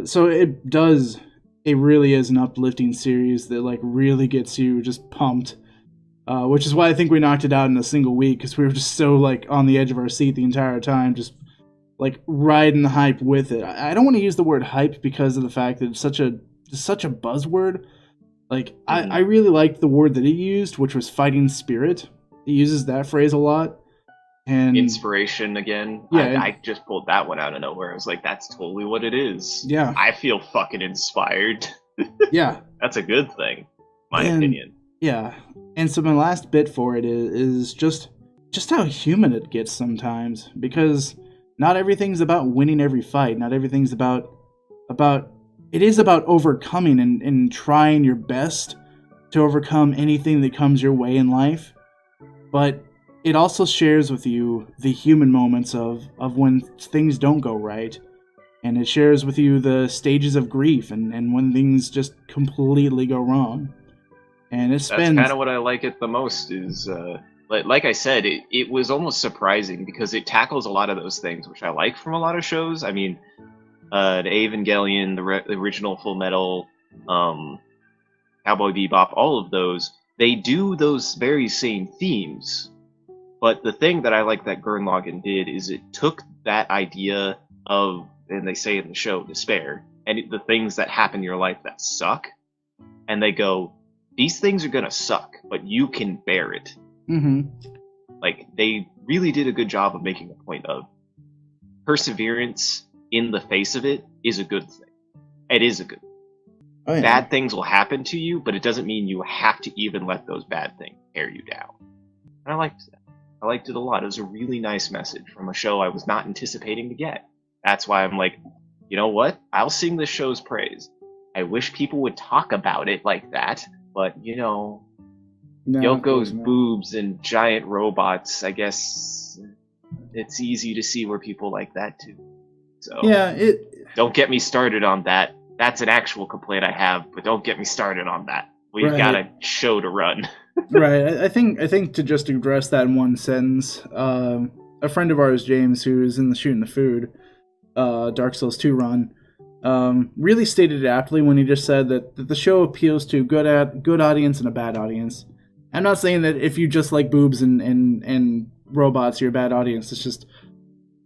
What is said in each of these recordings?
so it really is an uplifting series that like really gets you just pumped. Which is why I think we knocked it out in a single week, because we were just so like on the edge of our seat the entire time, just like riding the hype with it. I don't want to use the word hype because of the fact that it's such a buzzword. Like I really liked the word that it used, which was fighting spirit. It uses that phrase a lot. And inspiration again. Yeah, I just pulled that one out of nowhere. I was like, that's totally what it is. Yeah. I feel fucking inspired. Yeah. That's a good thing, my opinion. Yeah. And so my last bit for it is just how human it gets sometimes, because not everything's about winning every fight. Not everything's about it is about overcoming and trying your best to overcome anything that comes your way in life. But it also shares with you the human moments of when things don't go right. And it shares with you the stages of grief and when things just completely go wrong. And that's kind of what I like it the most is, like I said, it was almost surprising because it tackles a lot of those things, which I like from a lot of shows. I mean, the Evangelion, the original Full Metal, Cowboy Bebop, all of those, they do those very same themes. But the thing that I like that Gurren Lagann did is it took that idea of, and they say in the show, despair, and the things that happen in your life that suck, and they go, these things are gonna suck, but you can bear it. Mm-hmm. Like, they really did a good job of making a point of perseverance in the face of it is a good thing. It is a good thing. Oh, yeah. Bad things will happen to you, but it doesn't mean you have to even let those bad things tear you down. And I liked that. I liked it a lot. It was a really nice message from a show I was not anticipating to get. That's why I'm like, you know what? I'll sing this show's praise. I wish people would talk about it like that, but, you know, Yoko's boobs and giant robots, I guess it's easy to see where people like that too. So yeah, don't get me started on that. That's an actual complaint I have, but don't get me started on that. We've got a show to run. Right. I think to just address that in one sentence, a friend of ours, James, who's in the Shooting the Food, Dark Souls 2 run, really stated it aptly when he just said that the show appeals to a good audience and a bad audience. I'm not saying that if you just like boobs and robots, you're a bad audience. It's just,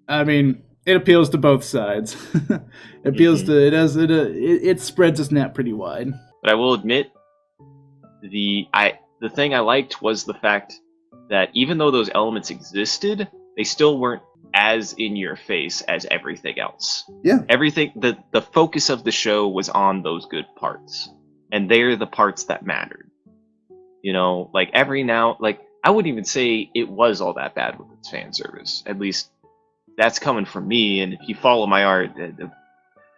I mean, it appeals to both sides. It appeals to it spreads its net pretty wide. But I will admit, the thing I liked was the fact that even though those elements existed, they still weren't as in your face as everything else. Yeah. Everything, the focus of the show was on those good parts. And they're the parts that mattered. You know, like I wouldn't even say it was all that bad with its fan service. At least that's coming from me, and if you follow my art,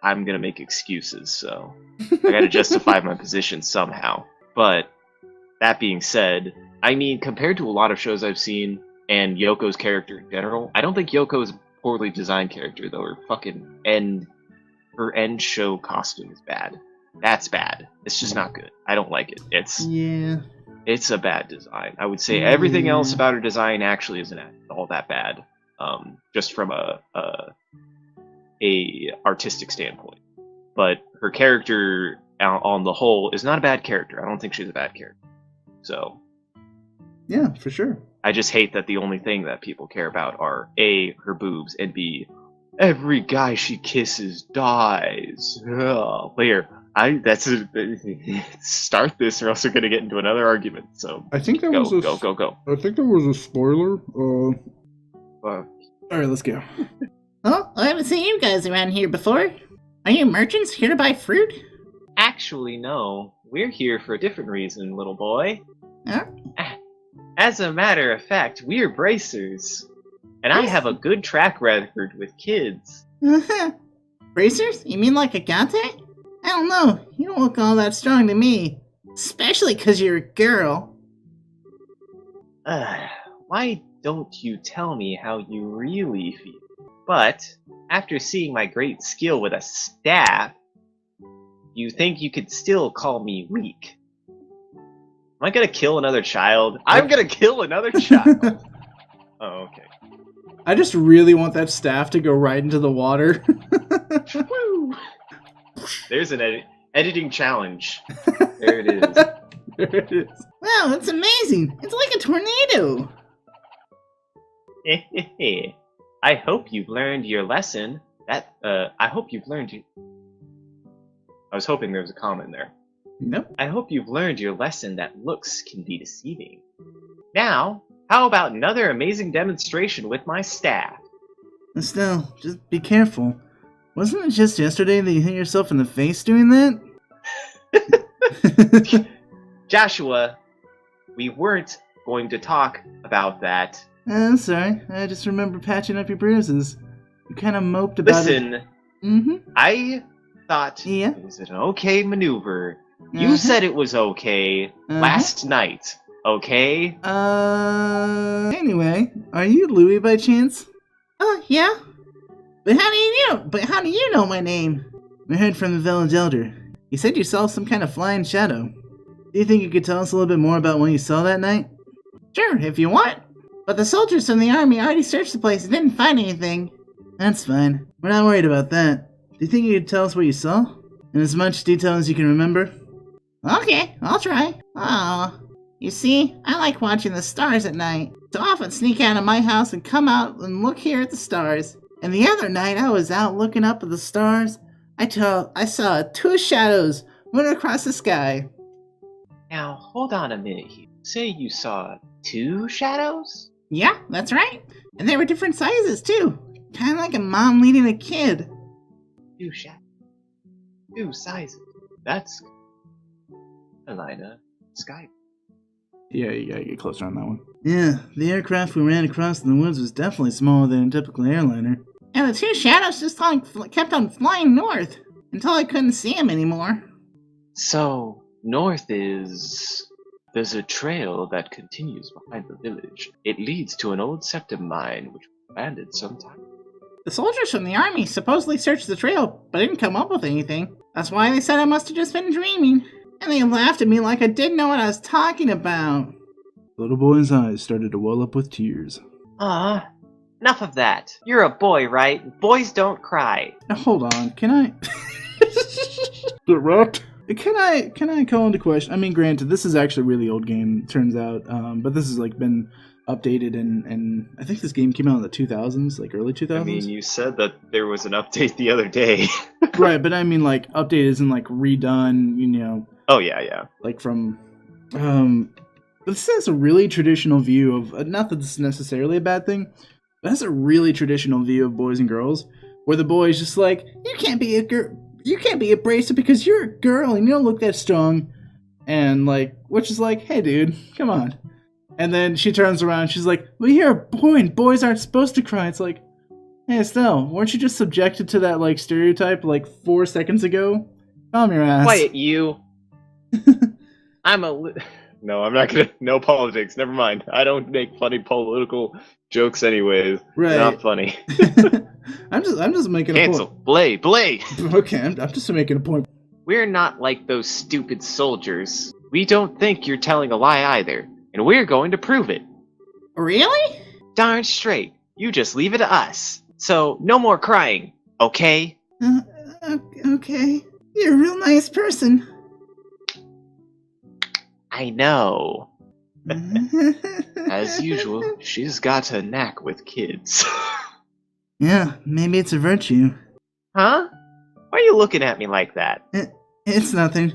I'm gonna make excuses, so I gotta justify my position somehow. But that being said, I mean, compared to a lot of shows I've seen, and Yoko's character in general, I don't think Yoko's a poorly designed character, though. Her end show costume is bad. That's bad. It's just not good. I don't like it. It's a bad design. I would say everything else about her design actually isn't all that bad. Just from a artistic standpoint. But her character on the whole is not a bad character. I don't think she's a bad character. So yeah, for sure. I just hate that the only thing that people care about are A, her boobs, and B, every guy she kisses dies. Oh, here, start this or else we're gonna get into another argument. So I think that go. I think there was a spoiler. All right, let's go. Oh, I haven't seen you guys around here before. Are you merchants here to buy fruit? Actually, no. We're here for a different reason, little boy. Huh? As a matter of fact, we're bracers. And I have a good track record with kids. Bracers? You mean like a gante? I don't know. You don't look all that strong to me. Especially 'cause you're a girl. Why don't you tell me how you really feel? But, after seeing my great skill with a staff, you think you could still call me weak? Am I gonna kill another child? I'm gonna kill another child! Oh, okay. I just really want that staff to go right into the water. Woo! There's an editing challenge. There it is. There it is. Wow, it's amazing. It's like a tornado. I hope you've learned your lesson. I hope you've learned you. I was hoping there was a comma in there. Nope. I hope you've learned your lesson that looks can be deceiving. Now, how about another amazing demonstration with my staff? Estelle, just be careful. Wasn't it just yesterday that you hit yourself in the face doing that? Joshua, we weren't going to talk about that. I'm sorry. I just remember patching up your bruises. You kind of moped about it. Listen, Mm-hmm. I thought it was an okay maneuver. You said it was okay last night, okay? Anyway, are you Louis by chance? Oh, yeah. But how do you know my name? I heard from the village elder. He said you saw some kind of flying shadow. Do you think you could tell us a little bit more about what you saw that night? Sure, if you want. But the soldiers from the army already searched the place and didn't find anything. That's fine. We're not worried about that. Do you think you could tell us what you saw? In as much detail as you can remember? Okay, I'll try. You see, I like watching the stars at night. So I often sneak out of my house and come out and look here at the stars. And the other night I was out looking up at the stars. I saw 2 shadows moving across the sky. Now, hold on a minute here. Say you saw 2 shadows? Yeah, that's right. And they were different sizes too. Kind of like a mom leading a kid. 2 shadows. 2 sizes. That's Elena Sky. Yeah, you gotta get closer on that one. Yeah, the aircraft we ran across in the woods was definitely smaller than a typical airliner. And the 2 shadows just kept on flying north until I couldn't see them anymore. So, north is... There's a trail that continues behind the village. It leads to an old septum mine, which was abandoned sometime. The soldiers from the army supposedly searched the trail, but didn't come up with anything. That's why they said I must have just been dreaming. And they laughed at me like I didn't know what I was talking about. The little boy's eyes started to well up with tears. Enough of that. You're a boy, right? Boys don't cry. Now, hold on, can I... Interrupt? Can I call into question? I mean, granted, this is actually a really old game, turns out, but this has like been updated, and I think this game came out in the 2000s, like early 2000s. I mean, you said that there was an update the other day. Right, but I mean, like, update isn't like redone, you know. Oh yeah. Like from, but this has a really traditional view of, not that this is necessarily a bad thing, but it has a really traditional view of boys and girls, where the boy's just like, you can't be a bracer because you're a girl and you don't look that strong. And like, which is like, hey dude, come on. And then she turns around and she's like, well, you're a boy and boys aren't supposed to cry. It's like, hey Estelle, weren't you just subjected to that like stereotype like 4 seconds ago? Calm your ass. Quiet, you. No, I'm not gonna. No politics. Never mind. I don't make funny political jokes anyways. Right. They're not funny. I'm just making a point. Blay. Okay, I'm just making a point. We're not like those stupid soldiers. We don't think you're telling a lie either, and we're going to prove it. Really? Darn straight. You just leave it to us. So, no more crying, okay? Okay. You're a real nice person. I know. As usual, she's got a knack with kids. Yeah, maybe it's a virtue. Huh? Why are you looking at me like that? It's nothing.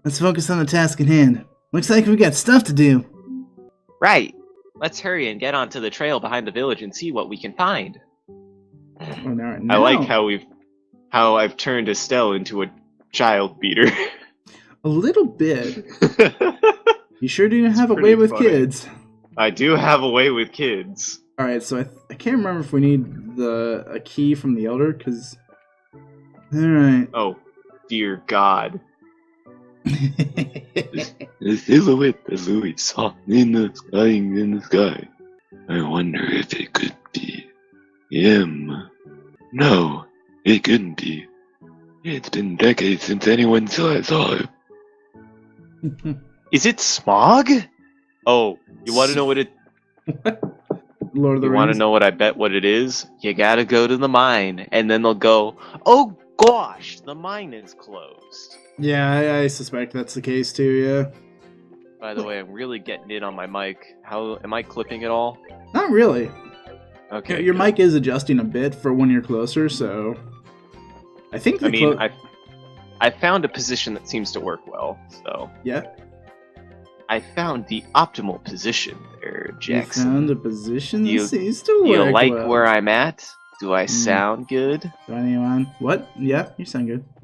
Let's focus on the task at hand. Looks like we got stuff to do. Right. Let's hurry and get onto the trail behind the village and see what we can find. I like how I've turned Estelle into a child beater. A little bit. You sure do have a way with kids. I do have a way with kids. Alright, so I can't remember if we need a key from the Elder, because... Alright. Oh, dear God. The silhouette that Louis saw in the sky. I wonder if it could be him. No, it couldn't be. It's been decades since anyone saw it. Is it smog? Oh, you want to know what it... Lord of the Rings. You want to know what I bet what it is? You gotta go to the mine, and then they'll go, oh, gosh, the mine is closed. Yeah, I suspect that's the case too, yeah. By the way, I'm really getting in on my mic. How am I clipping it all? Not really. Okay. Your good. mic is adjusting a bit for when you're closer, so I think I mean, I found a position that seems to work well, so yeah. I found the optimal position there, Jackson. You found a position that You- seems to work. You like well. where I'm at? Do I sound good? Do anyone? What? Yeah, you sound good.